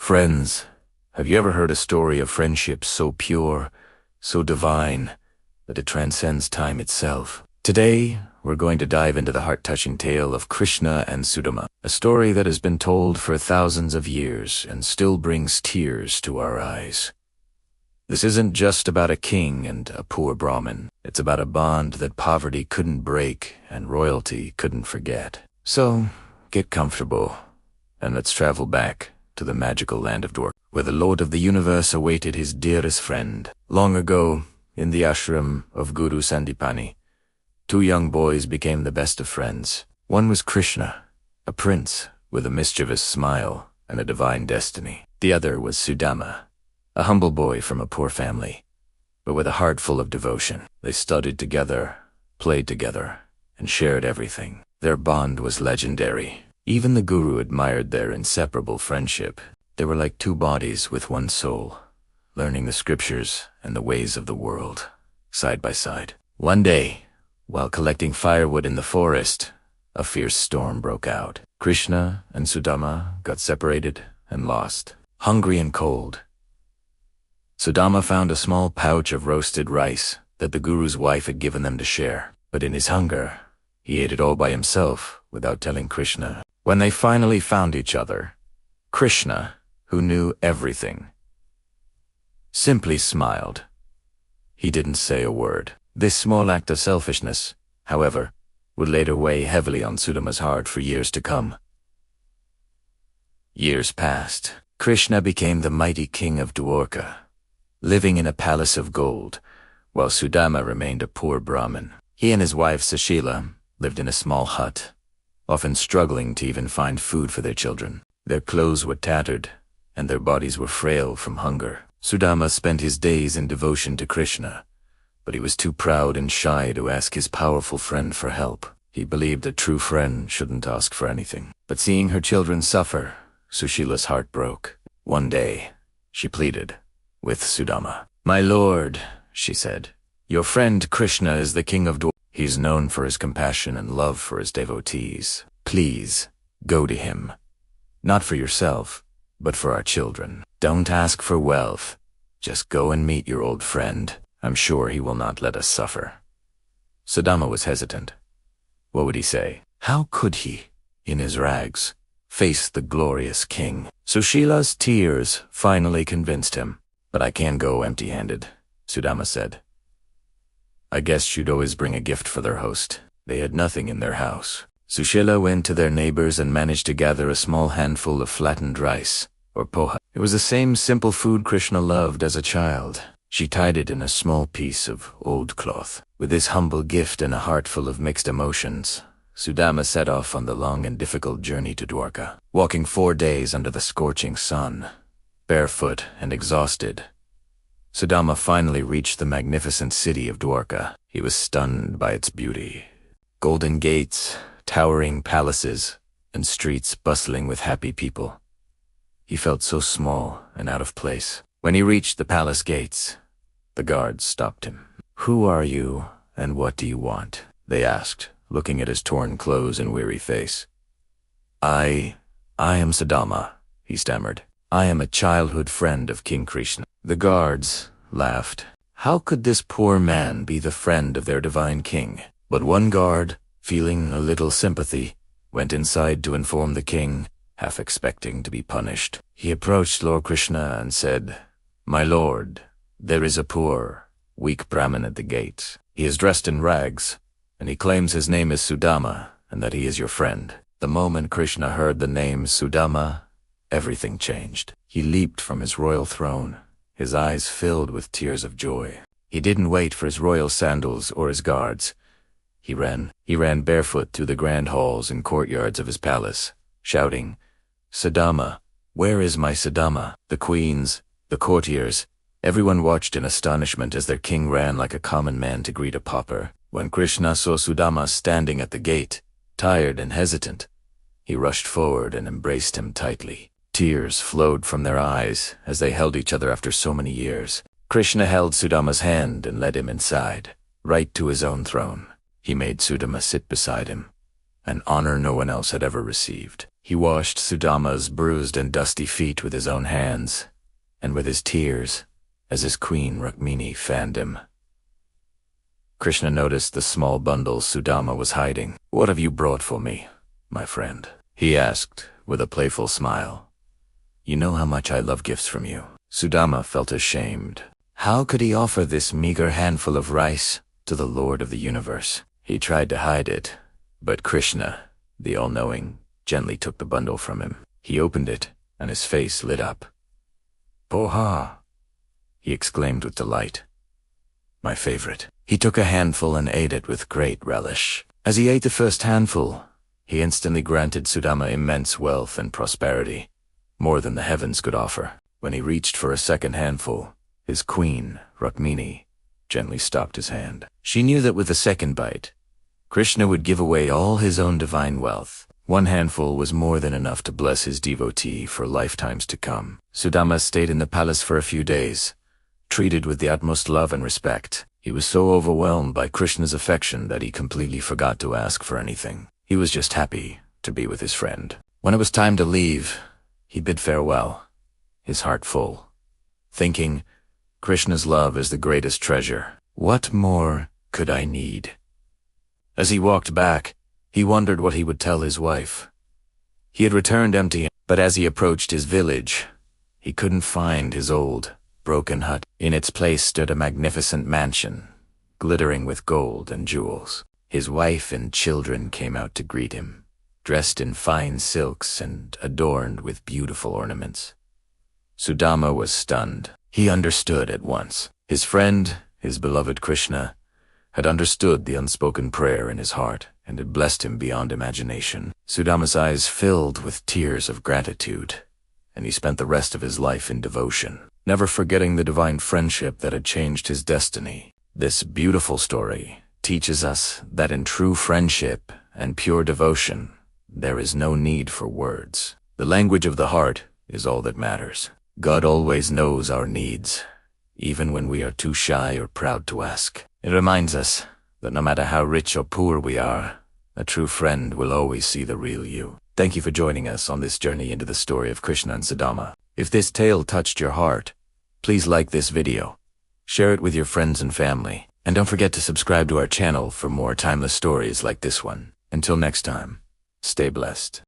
Friends, have you ever heard a story of friendship so pure, so divine, that it transcends time itself? Today, we're going to dive into the heart-touching tale of Krishna and Sudama, a story that has been told for thousands of years and still brings tears to our eyes. This isn't just about a king and a poor Brahmin. It's about a bond that poverty couldn't break and royalty couldn't forget. So, get comfortable, and let's travel back to the magical land of Dwarka, where the Lord of the Universe awaited his dearest friend. Long ago, in the ashram of Guru Sandipani, two young boys became the best of friends. One was Krishna, a prince with a mischievous smile and a divine destiny. The other was Sudama, a humble boy from a poor family, but with a heart full of devotion. They studied together, played together, and shared everything. Their bond was legendary. Even the Guru admired their inseparable friendship. They were like two bodies with one soul, learning the scriptures and the ways of the world, side by side. One day, while collecting firewood in the forest, a fierce storm broke out. Krishna and Sudama got separated and lost, hungry and cold. Sudama found a small pouch of roasted rice that the Guru's wife had given them to share, but in his hunger, he ate it all by himself without telling Krishna. When they finally found each other, Krishna, who knew everything, simply smiled. He didn't say a word. This small act of selfishness, however, would later weigh heavily on Sudama's heart for years to come. Years passed. Krishna became the mighty king of Dwarka, living in a palace of gold, while Sudama remained a poor Brahmin. He and his wife Sushila lived in a small hut, often struggling to even find food for their children. Their clothes were tattered, and their bodies were frail from hunger. Sudama spent his days in devotion to Krishna, but he was too proud and shy to ask his powerful friend for help. He believed a true friend shouldn't ask for anything. But seeing her children suffer, Sushila's heart broke. One day, she pleaded with Sudama. "My lord," she said, "your friend Krishna is the king of Dwarka. He's known for his compassion and love for his devotees. Please, go to him. Not for yourself, but for our children. Don't ask for wealth. Just go and meet your old friend. I'm sure he will not let us suffer." Sudama was hesitant. What would he say? How could he, in his rags, face the glorious king? Sushila's tears finally convinced him. "But I can't go empty-handed," Sudama said. "I guess you'd always bring a gift for their host." They had nothing in their house. Sushila went to their neighbors and managed to gather a small handful of flattened rice, or poha. It was the same simple food Krishna loved as a child. She tied it in a small piece of old cloth. With this humble gift and a heart full of mixed emotions, Sudama set off on the long and difficult journey to Dwarka. Walking 4 days under the scorching sun, barefoot and exhausted, Sudama finally reached the magnificent city of Dwarka. He was stunned by its beauty. Golden gates, towering palaces, and streets bustling with happy people. He felt so small and out of place. When he reached the palace gates, the guards stopped him. "Who are you, and what do you want?" they asked, looking at his torn clothes and weary face. I am Sudama," he stammered. "I am a childhood friend of King Krishna." The guards laughed. How could this poor man be the friend of their divine king? But one guard, feeling a little sympathy, went inside to inform the king, half expecting to be punished. He approached Lord Krishna and said, "My lord, there is a poor, weak Brahmin at the gate. He is dressed in rags, and he claims his name is Sudama and that he is your friend." The moment Krishna heard the name Sudama, everything changed. He leaped from his royal throne, his eyes filled with tears of joy. He didn't wait for his royal sandals or his guards. He ran barefoot through the grand halls and courtyards of his palace, shouting, "Sudama, where is my Sudama?" The queens, the courtiers, everyone watched in astonishment as their king ran like a common man to greet a pauper. When Krishna saw Sudama standing at the gate, tired and hesitant, he rushed forward and embraced him tightly. Tears flowed from their eyes as they held each other after so many years. Krishna held Sudama's hand and led him inside, right to his own throne. He made Sudama sit beside him, an honor no one else had ever received. He washed Sudama's bruised and dusty feet with his own hands, and with his tears, as his queen Rukmini fanned him. Krishna noticed the small bundle Sudama was hiding. "What have you brought for me, my friend?" he asked, with a playful smile. "You know how much I love gifts from you." Sudama felt ashamed. How could he offer this meager handful of rice to the Lord of the universe? He tried to hide it, but Krishna, the all-knowing, gently took the bundle from him. He opened it, and his face lit up. "Poha!" he exclaimed with delight. "My favorite." He took a handful and ate it with great relish. As he ate the first handful, he instantly granted Sudama immense wealth and prosperity, more than the heavens could offer. When he reached for a second handful, his queen, Rukmini, gently stopped his hand. She knew that with the second bite, Krishna would give away all his own divine wealth. One handful was more than enough to bless his devotee for lifetimes to come. Sudama stayed in the palace for a few days, treated with the utmost love and respect. He was so overwhelmed by Krishna's affection that he completely forgot to ask for anything. He was just happy to be with his friend. When it was time to leave, he bid farewell, his heart full, thinking, "Krishna's love is the greatest treasure. What more could I need?" As he walked back, he wondered what he would tell his wife. He had returned empty, but as he approached his village, he couldn't find his old, broken hut. In its place stood a magnificent mansion, glittering with gold and jewels. His wife and children came out to greet him, dressed in fine silks and adorned with beautiful ornaments. Sudama was stunned. He understood at once. His friend, his beloved Krishna, had understood the unspoken prayer in his heart and had blessed him beyond imagination. Sudama's eyes filled with tears of gratitude, and he spent the rest of his life in devotion, never forgetting the divine friendship that had changed his destiny. This beautiful story teaches us that in true friendship and pure devotion, there is no need for words. The language of the heart is all that matters. God always knows our needs, even when we are too shy or proud to ask. It reminds us that no matter how rich or poor we are, a true friend will always see the real you. Thank you for joining us on this journey into the story of Krishna and Sudama. If this tale touched your heart, please like this video, share it with your friends and family, and don't forget to subscribe to our channel for more timeless stories like this one. Until next time, stay blessed.